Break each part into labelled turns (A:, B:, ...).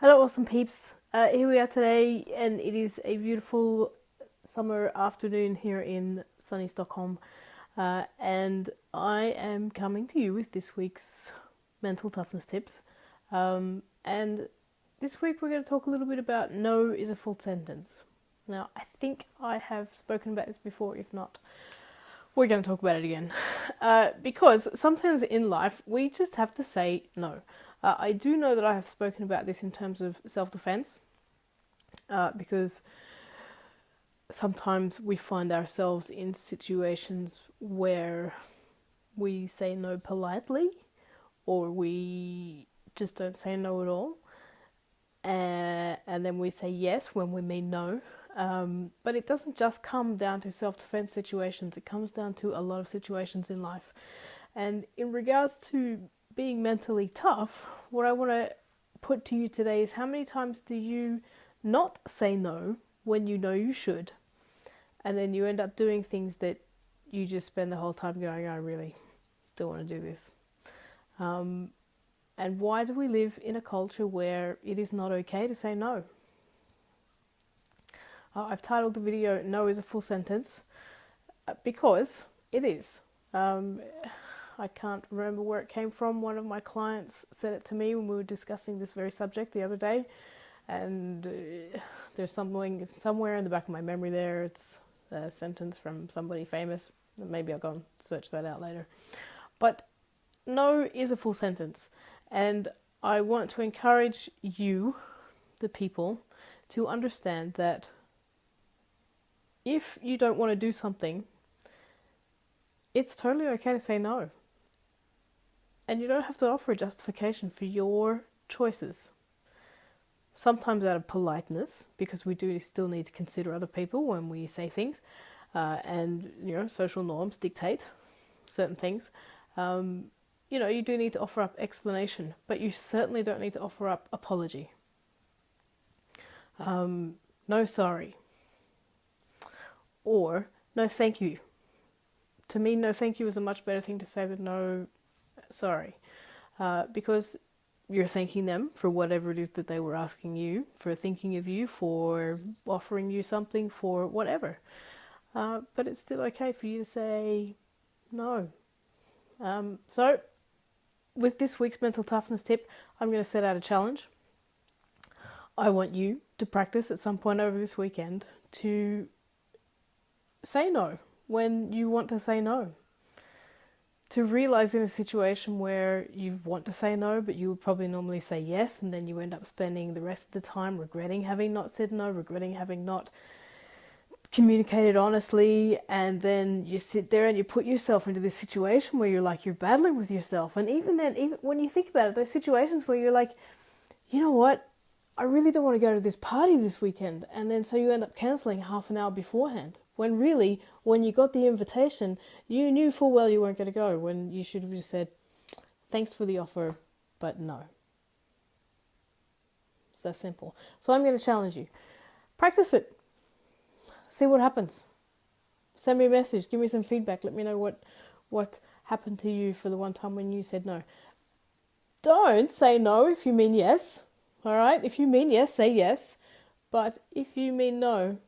A: Hello, awesome peeps. Here we are today, and it is a beautiful summer afternoon here in sunny Stockholm. And I am coming to you with this week's mental toughness tips. And this week we're going to talk a little bit about no is a full sentence. Now, I think I have spoken about this before. If not, we're going to talk about it again. Because sometimes in life we just have to say no. I do know that I have spoken about this in terms of self-defense, because sometimes we find ourselves in situations where we say no politely, or we just don't say no at all, and then we say yes when we mean no. But it doesn't just come down to self-defense situations, it comes down to a lot of situations in life. And in regards to being mentally tough, what I want to put to you today is, how many times do you not say no when you know you should, and then you end up doing things that you just spend the whole time going, I really don't want to do this. And why do we live in a culture where it is not okay to say no? I've titled the video "No is a full sentence" because it is. I can't remember where it came from. One of my clients said it to me when we were discussing this very subject the other day, and there's something somewhere in the back of my memory there. It's a sentence from somebody famous. Maybe I'll go and search that out later. But no is a full sentence, and I want to encourage you, the people, to understand that if you don't want to do something, it's totally okay to say no. And you don't have to offer a justification for your choices. Sometimes out of politeness, because we do still need to consider other people when we say things, and social norms dictate certain things. You do need to offer up explanation, but you certainly don't need to offer up apology. No sorry, or no thank you. To me, no thank you is a much better thing to say than no sorry, because you're thanking them for whatever it is that they were asking you, for thinking of you, for offering you something, for whatever. But it's still okay for you to say no. So, with this week's mental toughness tip, I'm going to set out a challenge. I want you to practice at some point over this weekend to say no when you want to say no. To realize in a situation where you want to say no, but you would probably normally say yes, and then you end up spending the rest of the time regretting having not said no, regretting having not communicated honestly, and then you sit there and you put yourself into this situation where you're battling with yourself. And even then, even when you think about it, those situations where you're like, you know what, I really don't want to go to this party this weekend, and then so you end up cancelling half an hour beforehand, when really, when you got the invitation, you knew full well you weren't going to go, when you should have just said, thanks for the offer, but no. It's that simple. So I'm going to challenge you. Practice it. See what happens. Send me a message. Give me some feedback. Let me know what happened to you for the one time when you said no. Don't say no if you mean yes. All right? If you mean yes, say yes. But if you mean no,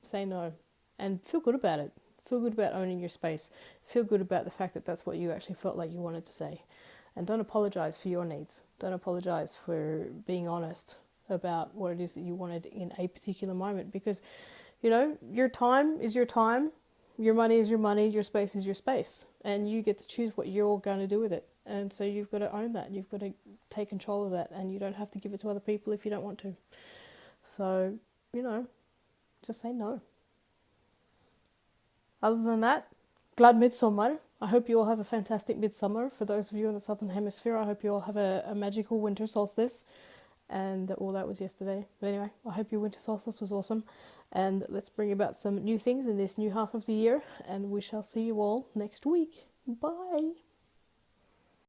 A: say no. And feel good about it. Feel good about owning your space. Feel good about the fact that that's what you actually felt like you wanted to say. And don't apologize for your needs. Don't apologize for being honest about what it is that you wanted in a particular moment. Because, your time is your time. Your money is your money. Your space is your space. And you get to choose what you're going to do with it. And so you've got to own that. You've got to take control of that. And you don't have to give it to other people if you don't want to. So, just say no. Other than that, glad midsummer. I hope you all have a fantastic midsummer. For those of you in the southern hemisphere, I hope you all have a magical winter solstice. And all that was yesterday. But anyway, I hope your winter solstice was awesome. And let's bring about some new things in this new half of the year. And we shall see you all next week. Bye.